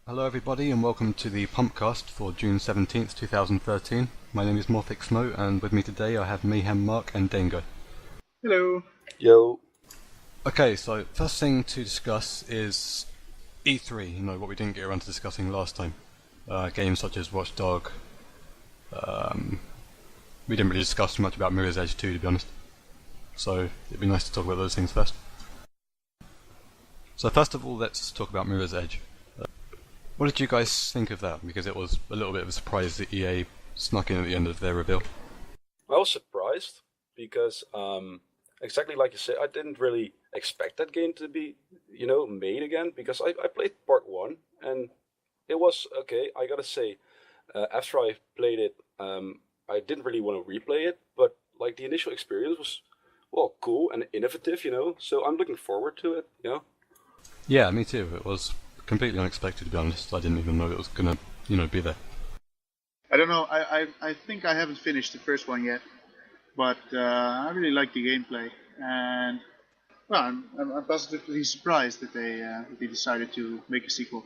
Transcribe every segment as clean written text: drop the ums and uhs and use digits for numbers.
Hello everybody and welcome to the p0mpcast for June 17th, 2013. My name is Morphic Snow and with me today I have Mayhem Mark and Dengo. Hello. Yo. Okay, so first thing to discuss is E3, what we didn't get around to discussing last time. Games such as Watch Dog. We didn't really discuss much about Mirror's Edge 2 to be honest. So it'd be nice to talk about those things first. So first of all, let's talk about Mirror's Edge. What did you guys think of that? Because it was a little bit of a surprise that EA snuck in at the end of their reveal. I was surprised because, exactly like you said, I didn't really expect that game to be, made again. Because I played part 1 and it was okay. I gotta say, after I played it, I didn't really want to replay it, but like the initial experience was, well, cool and innovative, So I'm looking forward to it, Yeah, me too. It was completely unexpected, to be honest. I didn't even know it was gonna, be there. I don't know. I think I haven't finished the first one yet, but I really like the gameplay, and well, I'm positively surprised that they decided to make a sequel.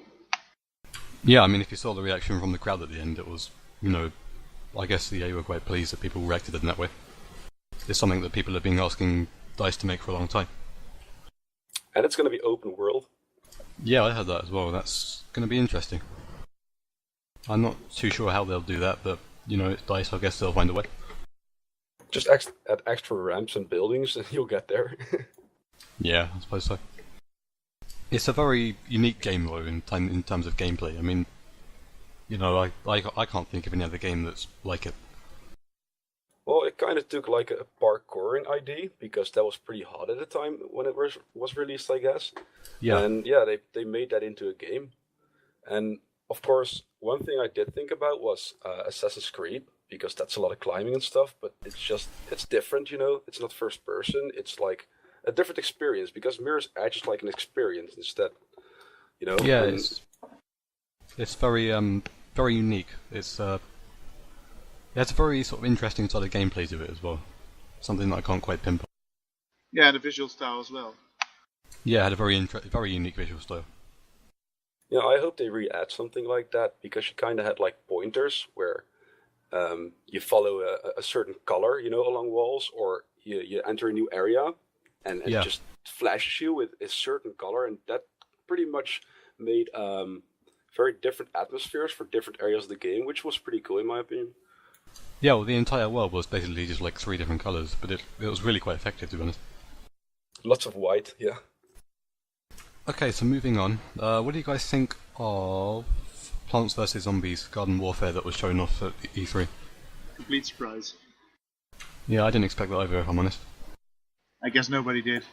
Yeah, I mean, if you saw the reaction from the crowd at the end, it was, I guess the EA were quite pleased that people reacted in that way. It's something that people have been asking DICE to make for a long time. And it's going to be open world. Yeah, I heard that as well. That's going to be interesting. I'm not too sure how they'll do that, but, it's DICE, I guess they'll find a way. Just add extra ramps and buildings and you'll get there. Yeah, I suppose so. It's a very unique game, though, in terms of gameplay. I mean, I can't think of any other game that's like it. Well, it kind of took like a parkouring idea, because that was pretty hot at the time when it was released, I guess. Yeah. And yeah, they made that into a game. And of course, one thing I did think about was Assassin's Creed, because that's a lot of climbing and stuff, but it's different, It's not first person, it's like a different experience, because Mirror's Edge is like an experience instead, Yeah, and it's very very unique. It has a very sort of interesting sort of gameplay to it as well. Something that I can't quite pinpoint. Yeah, and the visual style as well. Yeah, it had a very unique visual style. Yeah, I hope they re-add something like that, because you kind of had like pointers where you follow a certain color, along walls, or you enter a new area and Yeah. it just flashes you with a certain color, and that pretty much made very different atmospheres for different areas of the game, which was pretty cool in my opinion. Yeah, well, the entire world was basically just like 3 different colours, but it was really quite effective, to be honest. Lots of white, yeah. Okay, so moving on. What do you guys think of Plants vs Zombies Garden Warfare that was shown off at E3? Complete surprise. Yeah, I didn't expect that either, if I'm honest. I guess nobody did.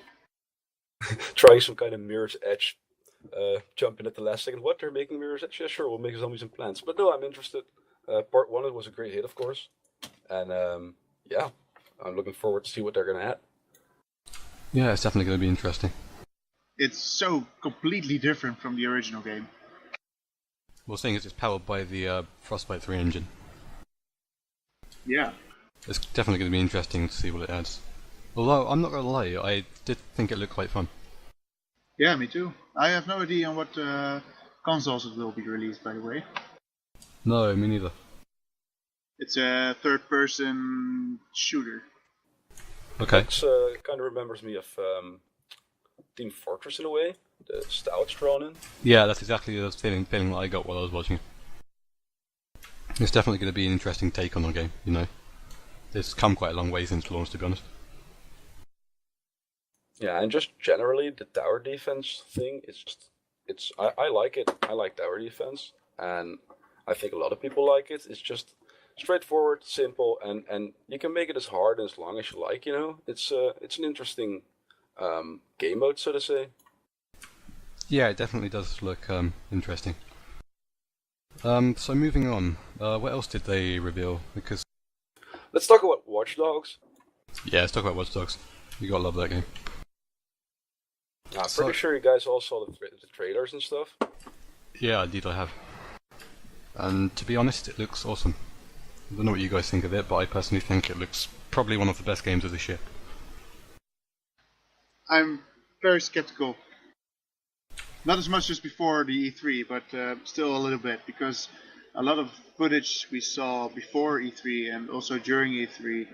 Trying some kind of Mirror's Edge, jump in at the last second. What, they're making Mirror's Edge? Yeah, sure, we'll make zombies and plants. But no, I'm interested. Part 1 it was a great hit, of course. And yeah, I'm looking forward to see what they're going to add. Yeah, it's definitely going to be interesting. It's so completely different from the original game. Well, seeing as it's powered by the Frostbite 3 engine, Yeah. it's definitely going to be interesting to see what it adds. Although, I'm not going to lie, I did think it looked quite fun. Yeah, me too. I have no idea on what consoles it will be released, by the way. No, me neither. It's a third-person shooter. Okay. It kind of remembers me of Team Fortress in a way, the style it's drawn in. Yeah, that's exactly the feeling that I got while I was watching it. It's definitely going to be an interesting take on the game, It's come quite a long way since launch, to be honest. Yeah, and just generally the tower defense thing, I like it. I like tower defense, and I think a lot of people like it. It's just straightforward, simple, and you can make it as hard and as long as you like, It's an interesting game mode, so to say. Yeah, it definitely does look interesting. So moving on, what else did they reveal? Because Let's talk about Watch Dogs. yeah, let's talk about Watch Dogs. You gotta love that game. I'm pretty sure you guys all saw the trailers and stuff. Yeah, indeed I have. And to be honest, it looks awesome. I don't know what you guys think of it, but I personally think it looks probably one of the best games of this year. I'm very skeptical. Not as much as before the E3, but still a little bit, because a lot of footage we saw before E3 and also during E3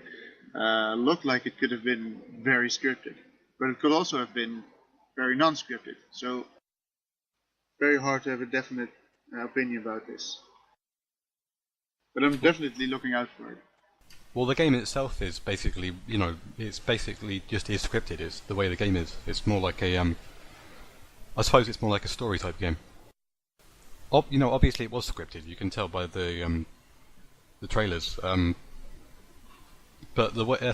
looked like it could have been very scripted, but it could also have been very non-scripted. So very hard to have a definite opinion about this. But I'm definitely looking out for it. Well, the game itself is basically, it's basically just is scripted. It's the way the game is. It's more like a, I suppose it's more like a story type game. Obviously it was scripted. You can tell by the trailers. But I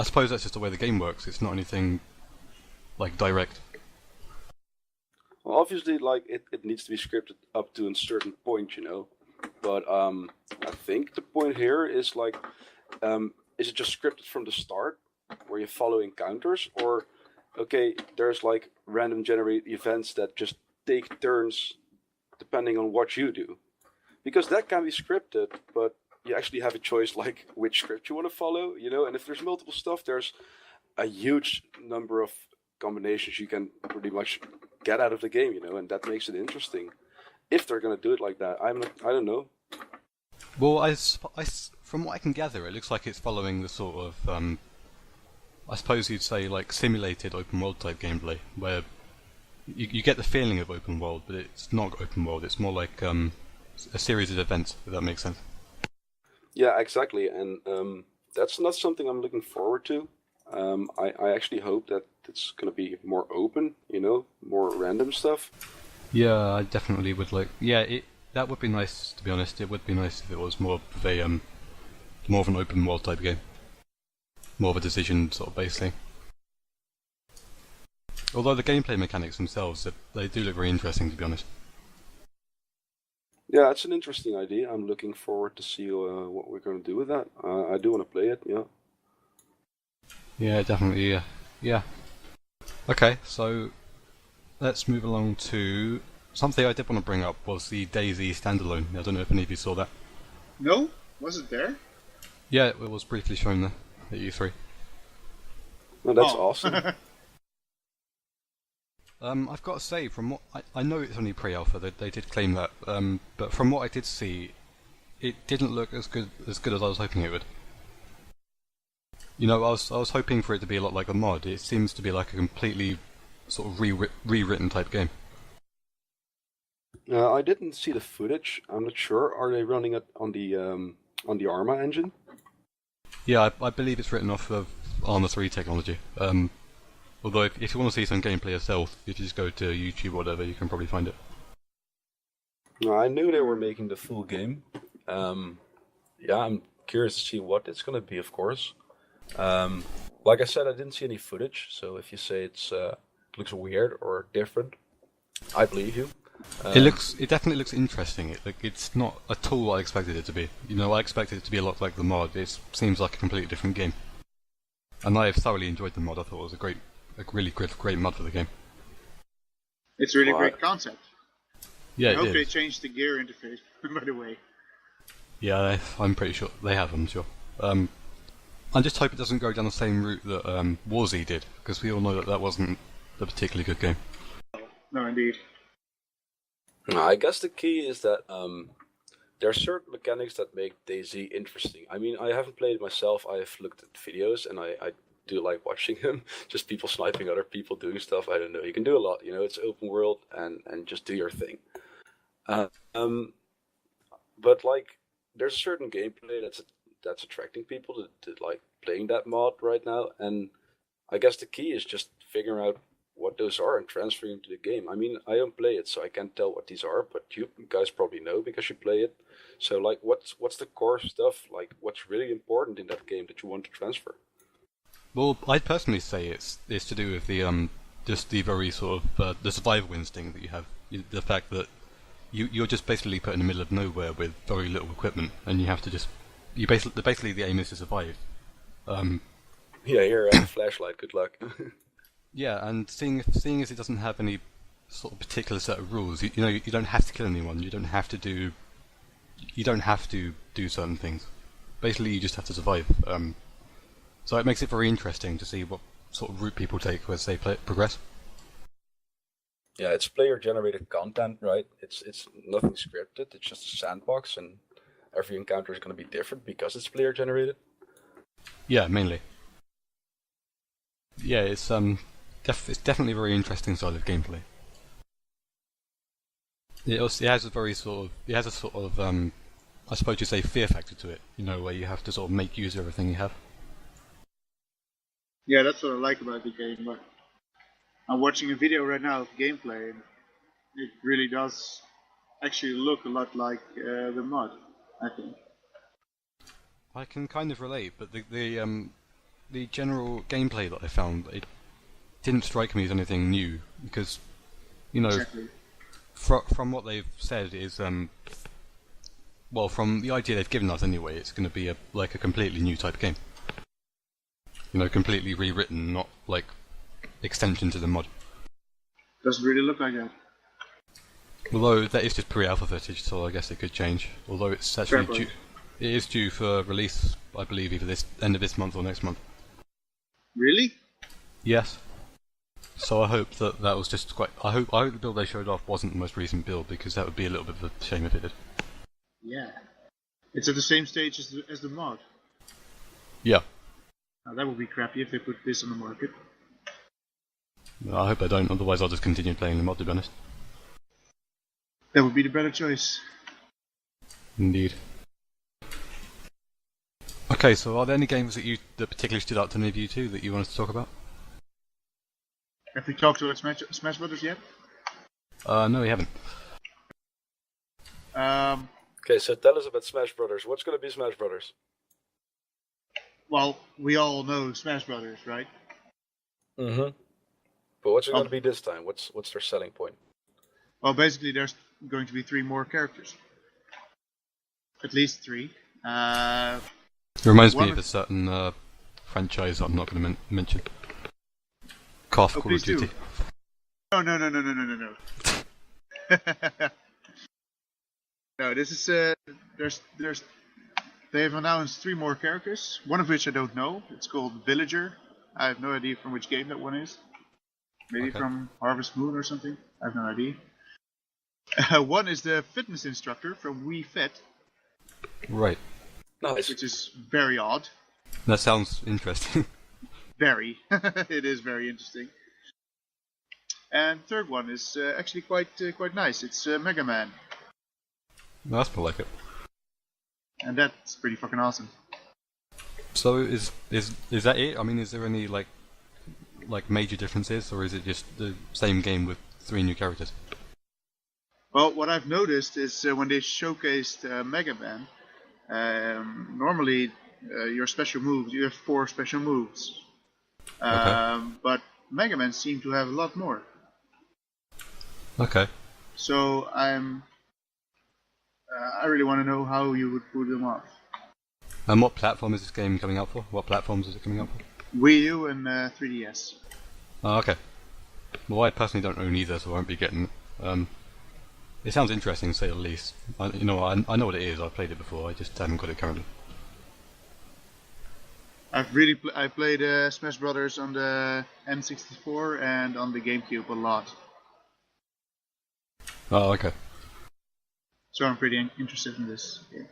suppose that's just the way the game works. It's not anything like direct. Well, obviously, like it needs to be scripted up to a certain point, But I think the point here is like, is it just scripted from the start, where you follow encounters, or okay, there's like random generated events that just take turns depending on what you do, because that can be scripted, but you actually have a choice like which script you want to follow, And if there's multiple stuff, there's a huge number of combinations you can pretty much get out of the game, and that makes it interesting. If they're gonna do it like that, I don't know. Well, from what I can gather, it looks like it's following the sort of, I suppose you'd say like simulated open world type gameplay, where you get the feeling of open world, but it's not open world. It's more like a series of events, if that makes sense. Yeah, exactly, and that's not something I'm looking forward to. I actually hope that it's going to be more open, more random stuff. Yeah, I definitely would like. Yeah, that would be nice. To be honest, it would be nice if it was more of an open world type game, more of a decision sort of based thing. Although the gameplay mechanics themselves, they do look very interesting, to be honest. Yeah, it's an interesting idea. I'm looking forward to see what we're going to do with that. I do want to play it, yeah. Yeah, definitely, yeah. Okay, so let's move along to something I did want to bring up was the DayZ standalone. I don't know if any of you saw that. No? Was it there? Yeah, it was briefly shown there at E3. Well, that's awesome. I've got to say, from what I know, it's only pre-alpha. They did claim that, but from what I did see, it didn't look as good as I was hoping it would. I was hoping for it to be a lot like a mod. It seems to be like a completely sort of rewritten type game. I didn't see the footage. I'm not sure. Are they running it on the Arma engine? Yeah, I believe it's written off of Arma 3 technology. Although if you want to see some gameplay yourself, if you just go to YouTube or whatever, you can probably find it. I knew they were making the full game. Yeah, I'm curious to see what it's going to be, of course. Like I said, I didn't see any footage, so if you say it looks weird or different, I believe you. It definitely looks interesting. It's not at all what I expected it to be. I expected it to be a lot like the mod. It seems like a completely different game. And I have thoroughly enjoyed the mod. I thought it was a really great mod for the game. It's a really great concept. Yeah, I hope they changed the gear interface, by the way. Yeah, I'm pretty sure they have, I'm sure. I just hope it doesn't go down the same route that Warzy did, because we all know that wasn't a particularly good game. No, indeed. I guess the key is that there are certain mechanics that make DayZ interesting. I mean, I haven't played it myself. I have looked at videos, and I do like watching them. Just people sniping other people doing stuff. I don't know. You can do a lot. It's open world, and just do your thing. But like, there's a certain gameplay that's attracting people to like playing that mod right now, and I guess the key is just figuring out what those are and transferring them to the game. I mean, I don't play it, so I can't tell what these are, but you guys probably know because you play it. So like, what's the core stuff? Like, what's really important in that game that you want to transfer? Well, I'd personally say it's to do with the just the very sort of the survival instinct that you have. The fact that you're just basically put in the middle of nowhere with very little equipment, and you have to just basically the aim is to survive. Yeah, here, a flashlight. Good luck. Yeah, and seeing as it doesn't have any sort of particular set of rules, you don't have to kill anyone. You don't have to do certain things. Basically, you just have to survive. So it makes it very interesting to see what sort of route people take as they progress. Yeah, it's player-generated content, right? It's nothing scripted. It's just a sandbox, and every encounter is going to be different because it's player-generated. Yeah, mainly. Yeah, it's it's definitely a very interesting style of gameplay. It has a very sort of I suppose you say fear factor to it. You know, where you have to sort of make use of everything you have. Yeah, that's what I like about the game. But I'm watching a video right now of gameplay, and it really does actually look a lot like the mod, I think. I can kind of relate, but the general gameplay that I found, it didn't strike me as anything new because, you know, Exactly. from what they've said is well, from the idea they've given us anyway, it's going to be like a completely new type of game. You know, completely rewritten, not like extension to the mod. Doesn't really look like that. Although that is just pre-alpha footage, so I guess it could change. Although it's actually Fair point. it is due for release, I believe, either this end of this month or next month. Really? Yes. So I hope that was just quite. I hope the build they showed off wasn't the most recent build because that would be a little bit of a shame if it did. Yeah. It's at the same stage as the mod. Yeah. Now, that would be crappy if they put this on the market. I hope I don't. Otherwise, I'll just continue playing the mod. To be honest. That would be the better choice. Indeed. Okay, so are there any games that particularly stood out to any of you two that you wanted to talk about? Have we talked about Smash Brothers yet? No, we haven't. Okay, so tell us about Smash Brothers. What's going to be Smash Brothers? Well, we all know Smash Brothers, right? Mm-hmm. But what's it going to be this time? What's their selling point? Well, basically, there's going to be 3 more characters. At least 3. It reminds me of a certain franchise I'm not going to mention. Call of Duty. No. No, this is there's they have announced 3 more characters. One of which I don't know. It's called Villager. I have no idea from which game that one is. Maybe from Harvest Moon or something. I have no idea. One is the fitness instructor from Wii Fit. Right. Nice. Which is very odd. That sounds interesting. Very. It is very interesting. And third one is actually quite nice. It's Mega Man. That's more like it. And that's pretty fucking awesome. So is that it? I mean, is there any like major differences, or is it just the same game with 3 new characters? Well, what I've noticed is when they showcased Mega Man, normally your special moves, you have 4 special moves. But Mega Man seemed to have a lot more. Okay. So I really want to know how you would pull them off. And what platform is this game coming out for? What platforms is it coming out for? Wii U and 3DS. Oh, okay. Well, I personally don't own either, so I won't be getting it. It sounds interesting, to say the least. I know what it is. I've played it before. I just haven't got it currently. I played Smash Brothers on the N64 and on the GameCube a lot. Oh, okay. So I'm pretty interested in this game.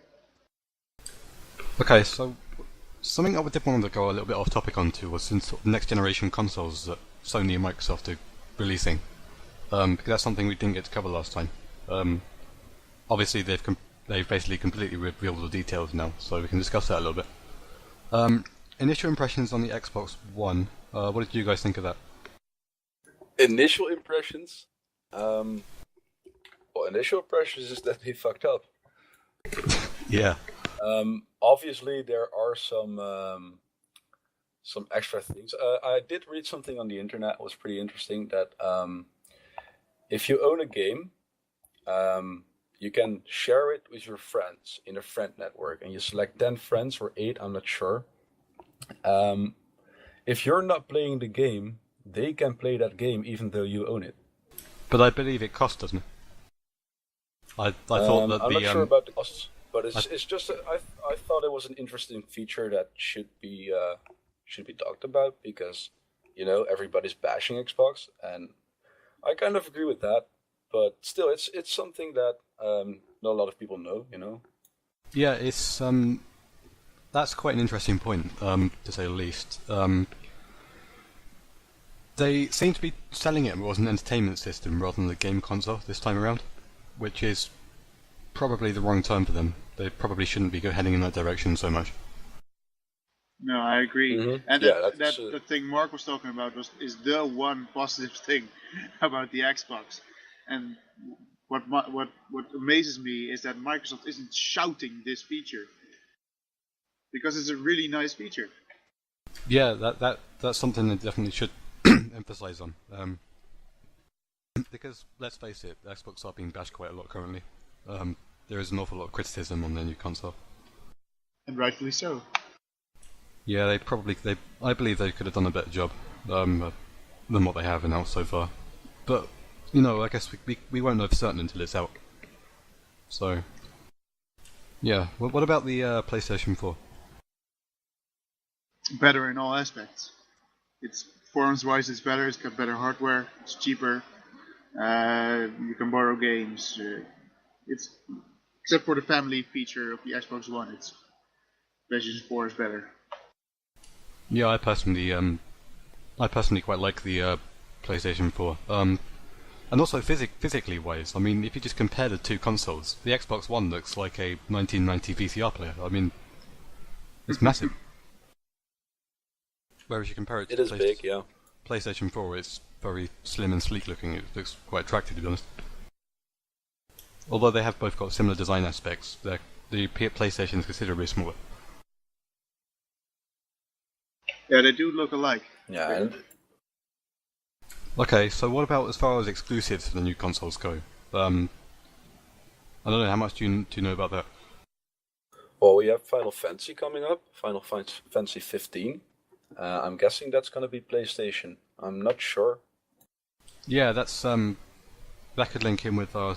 Okay, so something I did want to go a little bit off topic onto was since next generation consoles that Sony and Microsoft are releasing, because that's something we didn't get to cover last time. Obviously they've basically completely revealed the details now, so we can discuss that a little bit. Initial impressions on the Xbox One. What did you guys think of that? Initial impressions? Initial impressions is that they fucked up. Yeah. Obviously, there are some extra things. I did read something on the internet. It was pretty interesting that if you own a game, you can share it with your friends in a friend network, and you select 10 friends or 8. I'm not sure. If you're not playing the game, they can play that game even though you own it. But I believe it costs, doesn't it? I thought that I'm not sure about the costs, but it's just I thought it was an interesting feature that should be talked about because everybody's bashing Xbox, and I kind of agree with that, but still, it's something that not a lot of people know. Yeah, it's that's quite an interesting point, to say the least. They seem to be selling it as an entertainment system rather than a game console this time around, which is probably the wrong term for them. They probably shouldn't be heading in that direction so much. No, I agree. Mm-hmm. And Yeah, the thing Mark was talking about is the one positive thing about the Xbox. And what amazes me is that Microsoft isn't shouting this feature, because it's a really nice feature. Yeah, that's something they definitely should emphasize on. Because let's face it, Xbox are being bashed quite a lot currently. There is an awful lot of criticism on their new console. And rightfully so. Yeah, I believe they could have done a better job than what they have announced so far. But I guess we won't know for certain until it's out. So, yeah. What about the PlayStation 4? Better in all aspects. It's performance-wise, it's better. It's got better hardware. It's cheaper. You can borrow games. It's except for the family feature of the Xbox One. It's PlayStation 4 is better. Yeah, I personally quite like the PlayStation 4. And also physically wise, I mean, if you just compare the two consoles, the Xbox One looks like a 1990 VCR player. I mean, it's massive. Whereas you compare it to big, yeah. PlayStation 4, it's very slim and sleek looking. It looks quite attractive, to be honest. Although they have both got similar design aspects, the PlayStation is considerably smaller. Yeah, they do look alike. Yeah. Okay, so what about as far as exclusives for the new consoles go? I don't know, how much do you know about that? Well, we have Final Fantasy coming up, Final Fantasy 15. I'm guessing that's going to be PlayStation. I'm not sure. Yeah, that could link in with our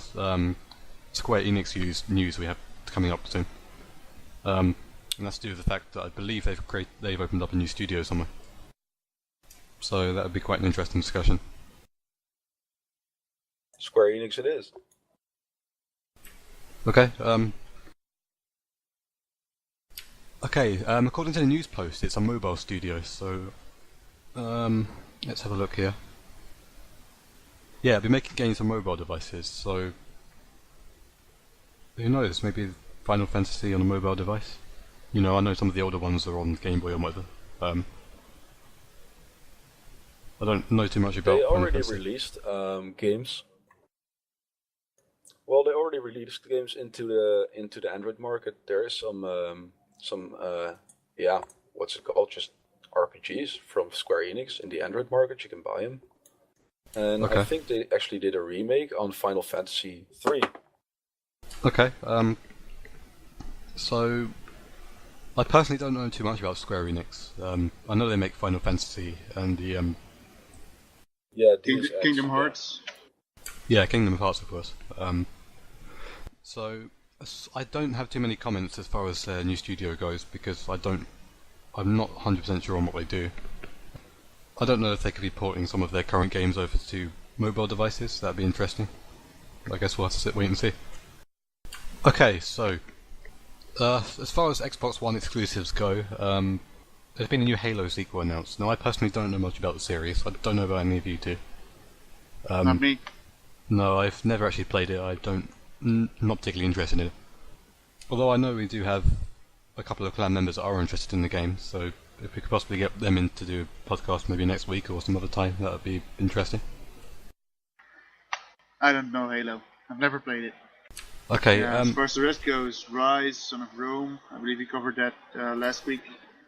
Square Enix news we have coming up soon. And that's due to the fact that I believe they've opened up a new studio somewhere. So that would be quite an interesting discussion. Square Enix it is. Okay. According to the news post, it's a mobile studio. So, let's have a look here. Yeah, it'll be making games for mobile devices. So, who knows? Maybe Final Fantasy on a mobile device. I know some of the older ones are on Game Boy or whatever. I don't know too much about. They already released games. Well, they already released games into the Android market. There is some what's it called? Just RPGs from Square Enix in the Android market. You can buy them, and okay. I think they actually did a remake on Final Fantasy 3. Okay. So I personally don't know too much about Square Enix. I know they make Final Fantasy and the Kingdom Hearts. Yeah, Kingdom Hearts, of course. So I don't have too many comments as far as their new studio goes because I'm not 100% sure on what they do. I don't know if they could be porting some of their current games over to mobile devices. That'd be interesting. I guess we'll have to wait and see. Okay, so as far as Xbox One exclusives go, there's been a new Halo sequel announced. Now, I personally don't know much about the series. I don't know about any of you two. Not me. No, I've never actually played it. Not particularly interested in it. Although I know we do have a couple of clan members that are interested in the game, so if we could possibly get them in to do a podcast maybe next week or some other time, that would be interesting. I don't know Halo. I've never played it. Okay. As far as the rest goes, Rise, Son of Rome. I believe we covered that last week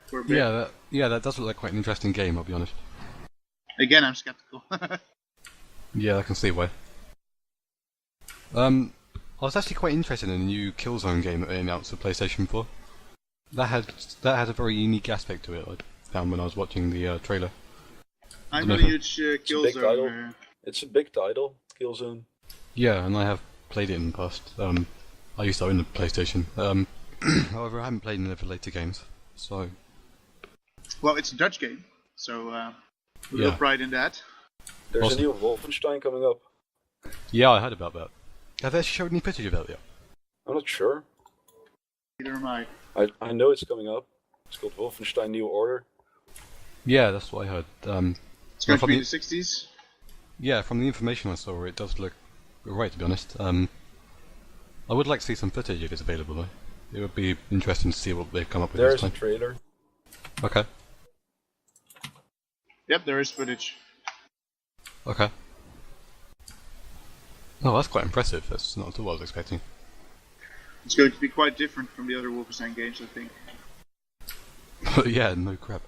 for a bit. That does look like quite an interesting game. I'll be honest. Again, I'm skeptical. Yeah, I can see why. I was actually quite interested in the new Killzone game that they announced for PlayStation 4. That had a very unique aspect to it. I found when I was watching the trailer. I'm a huge Killzone. It's a big title, Killzone. Yeah, and I have played it in the past. I used to own a PlayStation. However, I haven't played any of the later games. So. Well, it's a Dutch game, so a little pride in that. There's Awesome. a new Wolfenstein coming up. Yeah, I heard about that. Have they showed any footage of that yet? I'm not sure. Neither am I. I know it's coming up. It's called Wolfenstein New Order. Yeah, that's what I heard. It's going to from be in the, the 60s. yeah, from the information I saw, it does look alright, to be honest. I would like to see some footage if it's available, though. It would be interesting to see what they've come up with There this is a time. trailer. Okay. Yep, there is footage. Okay. Oh, that's quite impressive. That's not at all what I was expecting. It's going to be quite different from the other Wolfenstein games, I think. But yeah, no crap.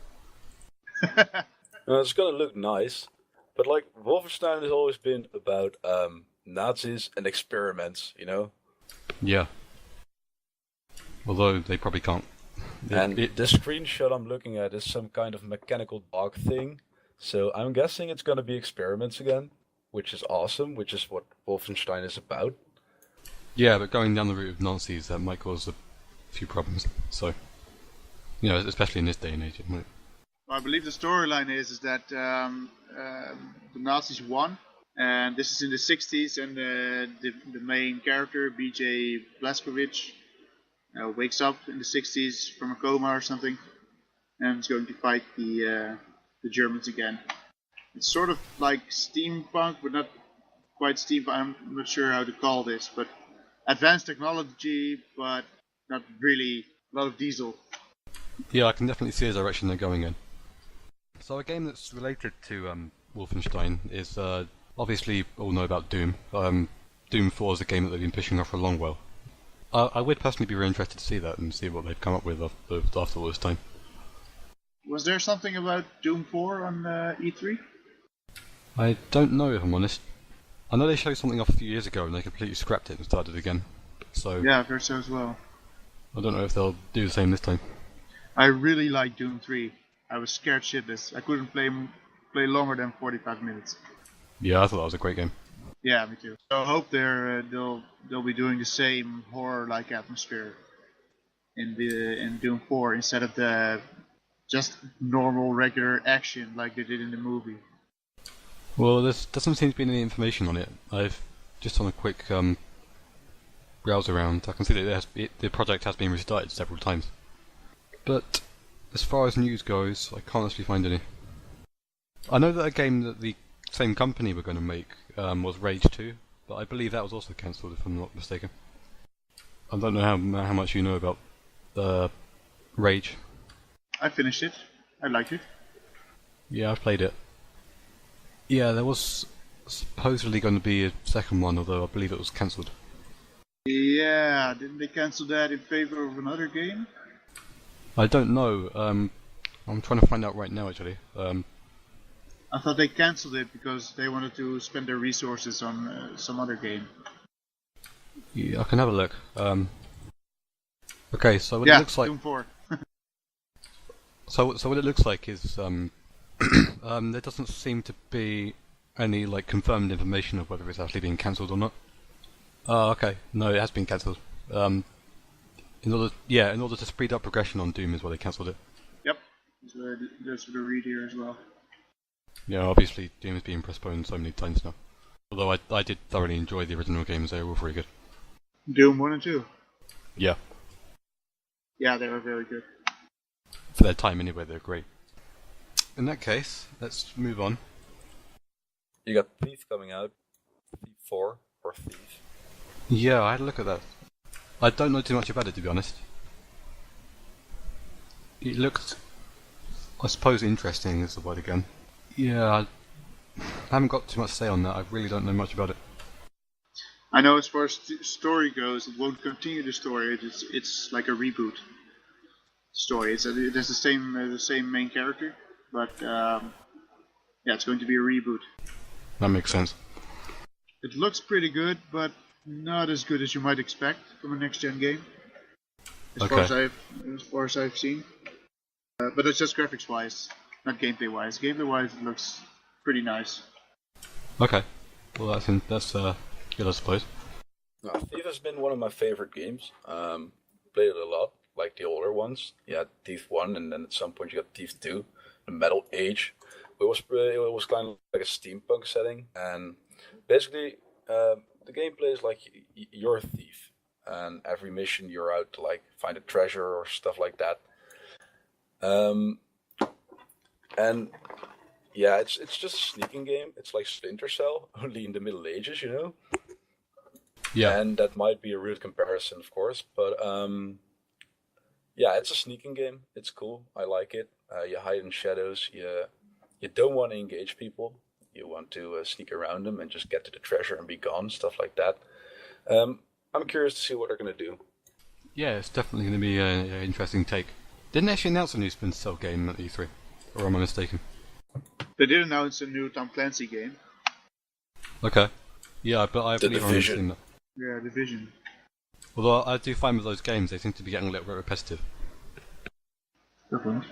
It's gonna look nice, but like Wolfenstein has always been about Nazis and experiments, you know. Yeah. Although they probably can't. And the screenshot I'm looking at is some kind of mechanical dog thing, so I'm guessing it's gonna be experiments again, which is awesome, which is what Wolfenstein is about. Yeah, but going down the route of Nazis, that might cause a few problems. So, you know, especially in this day and age, it might. I believe the storyline is that the Nazis won, and this is in the 60s, and the main character, B.J. Blazkowicz, wakes up in the 60s from a coma or something, and is going to fight the Germans again. It's sort of like steampunk, but not quite steampunk. I'm not sure how to call this, but advanced technology, but not really a lot of diesel. Yeah, I can definitely see the direction they're going in. So a game that's related to Wolfenstein is obviously all know about Doom. Doom 4 is a game that they've been pushing off for a long while. I would personally be very interested to see that and see what they've come up with after all this time. Was there something about Doom 4 on E3? I don't know if I'm honest. I know they showed something off a few years ago and they completely scrapped it and started again. So Yeah, I've heard so as well. I don't know if they'll do the same this time. I really like Doom 3. I was scared shitless. I couldn't play longer than 45 minutes. Yeah, I thought that was a great game. Yeah, me too. So I hope they'll be doing the same horror-like atmosphere in Doom 4 instead of the just normal regular action like they did in the movie. Well, there doesn't seem to be any information on it. I've just on a quick browse around. I can see that the project has been restarted several times. But as far as news goes, I can't actually find any. I know that a game that the same company were going to make was Rage 2, but I believe that was also cancelled if I'm not mistaken. I don't know how much you know about Rage. I finished it. I liked it. Yeah, I've played it. Yeah, there was supposedly going to be a second one, although I believe it was cancelled. Yeah, didn't they cancel that in favor of another game? I don't know. I'm trying to find out right now, actually. I thought they cancelled it because they wanted to spend their resources on some other game. Yeah, I can have a look. Okay, so what it looks like. Doom 4. So what it looks like is there doesn't seem to be any like confirmed information of whether it's actually being cancelled or not. Oh, okay. No, it has been cancelled. In order to speed up progression on Doom is why they cancelled it. Yep, that's what I read here as well. Yeah, obviously Doom is being postponed so many times now. Although I did thoroughly enjoy the original games, they were all very good. Doom 1 and 2. Yeah. Yeah, they were very good. For their time anyway, they're great. In that case, let's move on. You got Thief coming out. Thief 4 or Thief. Yeah, I had a look at that. I don't know too much about it, to be honest. It looked, I suppose, interesting is the word again. Yeah, I haven't got too much to say on that. I really don't know much about it. I know as far as story goes, it won't continue the story. It's like a reboot story. There's the same main character, but yeah, it's going to be a reboot. That makes sense. It looks pretty good, but not as good as you might expect from a next-gen game. As far as I've seen. But it's just graphics-wise, not gameplay-wise. Gameplay-wise, it looks pretty nice. Okay. Well, that's good, I suppose. No, Thief has been one of my favorite games. Played it a lot, like the older ones. You had Thief 1, and then at some point you got Thief 2, the Metal Age. it was kind of like a steampunk setting, and basically the gameplay is like you're a thief, and every mission you're out to like find a treasure or stuff like that. Um, and yeah, it's just a sneaking game. It's like Splinter Cell, only in the Middle Ages, you know. Yeah. And that might be a rude comparison, of course, but yeah, it's a sneaking game. It's cool. I like it. You hide in shadows. You don't want to engage people. You want to sneak around them and just get to the treasure and be gone, stuff like that. I'm curious to see what they're gonna do. Yeah, it's definitely going to be an interesting take. Didn't they actually announce a new Splinter Cell game at E3? Or am I mistaken? They did announce a new Tom Clancy game. Okay. Yeah, but I The believe I've only Division. seen that. Yeah, Division. Although I do find with those games, they seem to be getting a little bit repetitive. Good point.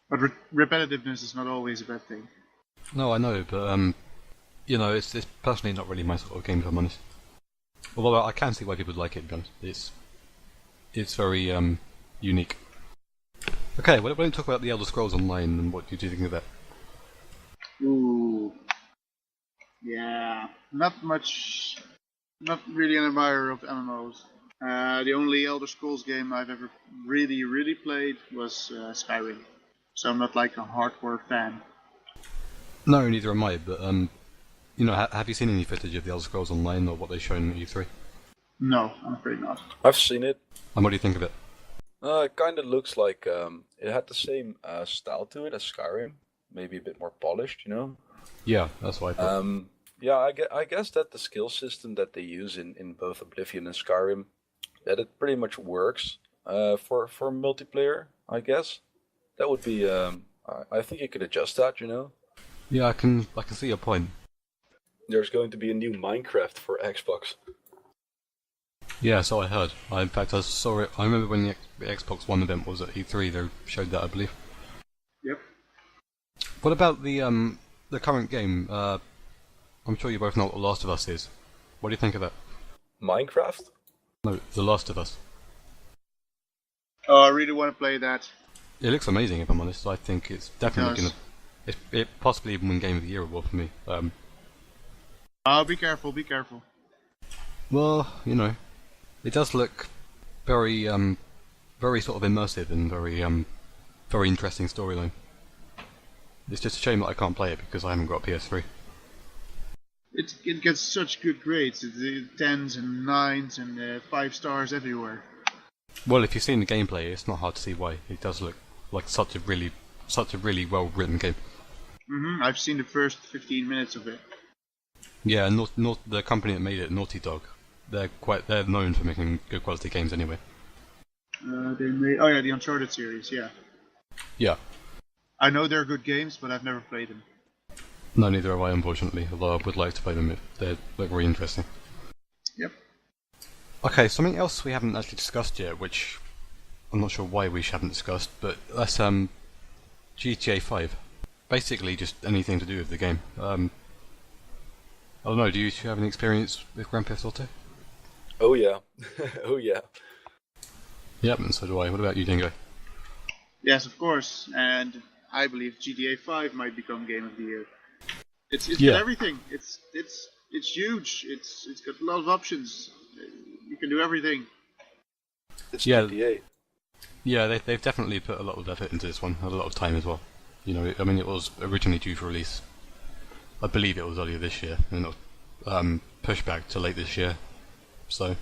But repetitiveness is not always a bad thing. No, I know, but it's personally not really my sort of game, if I'm honest. Although I can see why people would like it, to be honest. It's very unique. Okay, well, why don't we talk about the Elder Scrolls Online and what do you think of that? Ooh. Yeah. Not much. Not really an admirer of MMOs. The only Elder Scrolls game I've ever really played was Skyrim. So I'm not like a hardcore fan. No, neither am I, but have you seen any footage of the Elder Scrolls Online or what they've shown at E3? No, I'm afraid not. I've seen it. And what do you think of it? It kind of looks like it had the same style to it as Skyrim, maybe a bit more polished, you know. Yeah, that's what I thought. Yeah, I guess that the skill system that they use in both Oblivion and Skyrim, that it pretty much works for multiplayer. I guess that would be. I think you could adjust that. You know, Yeah, I can see your point. there's going to be a new Minecraft for Xbox. Yeah, so I heard. In fact, I saw it. I remember when the Xbox One event was at E3. They showed that, I believe. Yep. What about the current game? I'm sure you both know what The Last of Us is. What do you think of that? Minecraft? No, The Last of Us. Oh, I really want to play that. It looks amazing, if I'm honest. I think it's definitely does. gonna. It possibly even win Game of the Year award for me. Oh, be careful, be careful. Well, it does look very very sort of immersive and very interesting storyline. It's just a shame that I can't play it because I haven't got a PS3. It gets such good grades. It's 10s and 9s and 5 stars everywhere. Well, if you've seen the gameplay, it's not hard to see why. It does look like such a really well written game. I've seen the first 15 minutes of it. Yeah, and the company that made it, Naughty Dog, they're known for making good quality games anyway. They made the Uncharted series. Yeah, Yeah. I know they're good games, but I've never played them. No, neither have I, unfortunately. Although I would like to play them. They look really interesting. Yep. Okay, something else we haven't actually discussed yet, which I'm not sure why we haven't discussed, but that's GTA 5. Basically, just anything to do with the game. I don't know. Do you have any experience with Grand Theft Auto? Oh yeah, oh yeah. Yep, and so do I. What about you, Dingo? Yes, of course. And I believe GTA 5 might become Game of the Year. It's Yeah. got everything. It's huge. It's got a lot of options. You can do everything. It's Yeah. GTA. Yeah, they've definitely put a lot of effort into this one, a lot of time as well. I mean, it was originally due for release. I believe it was earlier this year, and it was pushed back to late this year. So,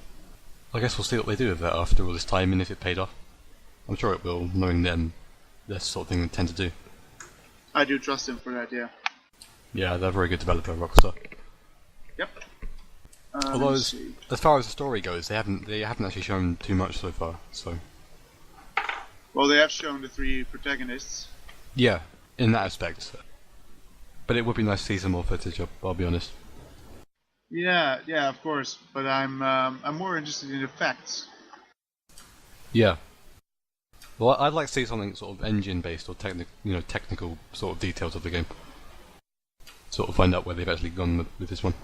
I guess we'll see what they do with that after all this time, and if it paid off. I'm sure it will, knowing them. That's the sort of thing they tend to do. I do trust him for that. Yeah. Yeah, they're a very good developer, Rockstar. Yep. Although, let's see. as far as the story goes, they haven't actually shown too much so far. So, Well, they have shown the 3 protagonists. yeah, in that aspect. But it would be nice to see some more footage. I'll be honest. Yeah, of course. But I'm more interested in the facts. Yeah. Well, I'd like to see something sort of engine-based or technical sort of details of the game. Sort of find out where they've actually gone with this one.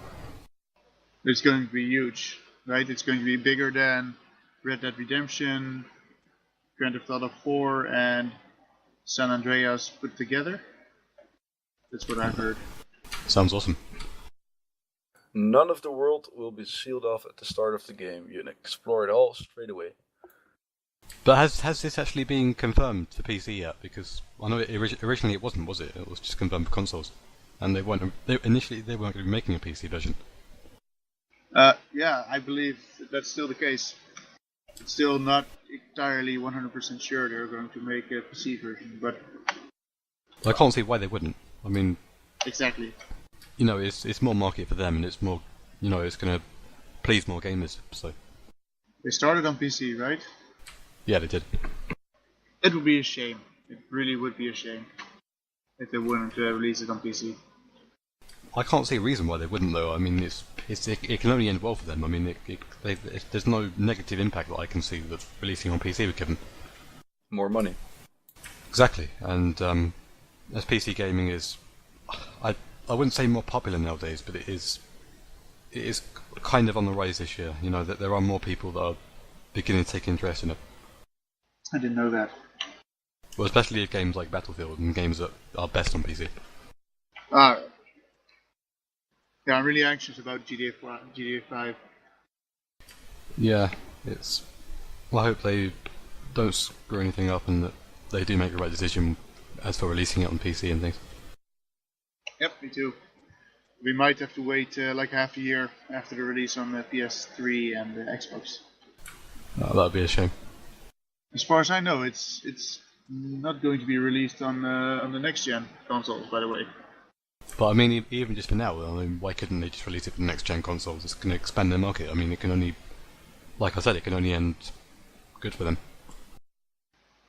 It's going to be huge, right? It's going to be bigger than Red Dead Redemption, Grand Theft Auto 4, and San Andreas put together. That's what I've heard. Sounds awesome. None of the world will be sealed off at the start of the game. You can explore it all straight away. But has this actually been confirmed for PC yet? Because I know originally it wasn't, was it? It was just confirmed for consoles, and initially they weren't going to be making a PC version. Yeah, I believe that's still the case. It's still not entirely 100% sure they're going to make a PC version, but I can't see why they wouldn't. I mean, exactly. It's more market for them, and it's more, it's going to please more gamers. So They started on PC, right? yeah, they did. It would be a shame. It really would be a shame if they wouldn't release it on PC. I can't see a reason why they wouldn't, though. I mean, it can only end well for them. I mean, there's no negative impact that I can see that releasing on PC would give them. More money. Exactly, and as PC gaming is, I wouldn't say more popular nowadays, but it is kind of on the rise this year. That there are more people that are beginning to take interest in it. I didn't know that. Well, especially games like Battlefield and games that are best on PC. Yeah, I'm really anxious about GTA 5. Yeah, well, I hope they don't screw anything up and that they do make the right decision as for releasing it on PC and things. Yep, me too. We might have to wait like half a year after the release on the PS3 and the Xbox. That'd be a shame. As far as I know, it's not going to be released on the next gen consoles, by the way. But I mean, even just for now, I mean, why couldn't they just release it for the next gen consoles? It's going to expand their market. I mean, it can only, like I said, it can only end good for them.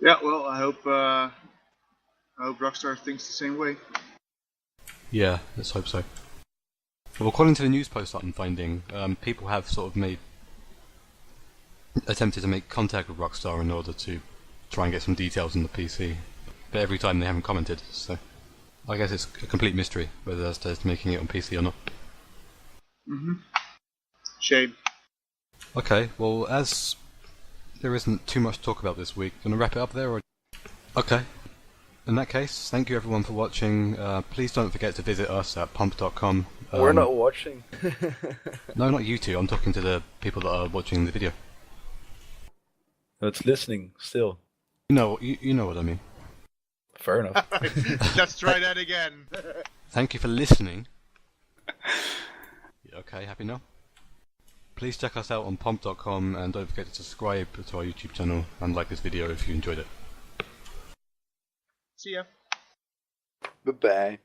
Yeah, well, I hope Rockstar thinks the same way. Yeah, let's hope so. Well, according to the news post that I'm finding, people have sort of attempted to make contact with Rockstar in order to try and get some details on the PC, but every time they haven't commented, so I guess it's a complete mystery whether they're making it on PC or not. Shame. Okay, well, as there isn't too much to talk about this week, gonna wrap it up there, or? Okay. In that case, thank you everyone for watching. Please don't forget to visit us at p0mpcast.com. We're not watching. No, not you two. I'm talking to the people that are watching the video. It's listening still. You know what I mean. Fair enough. Let's try that again. Thank you for listening. Okay, happy now? Please check us out on p0mpcast.com and don't forget to subscribe to our YouTube channel and like this video if you enjoyed it. See ya. Bye-bye.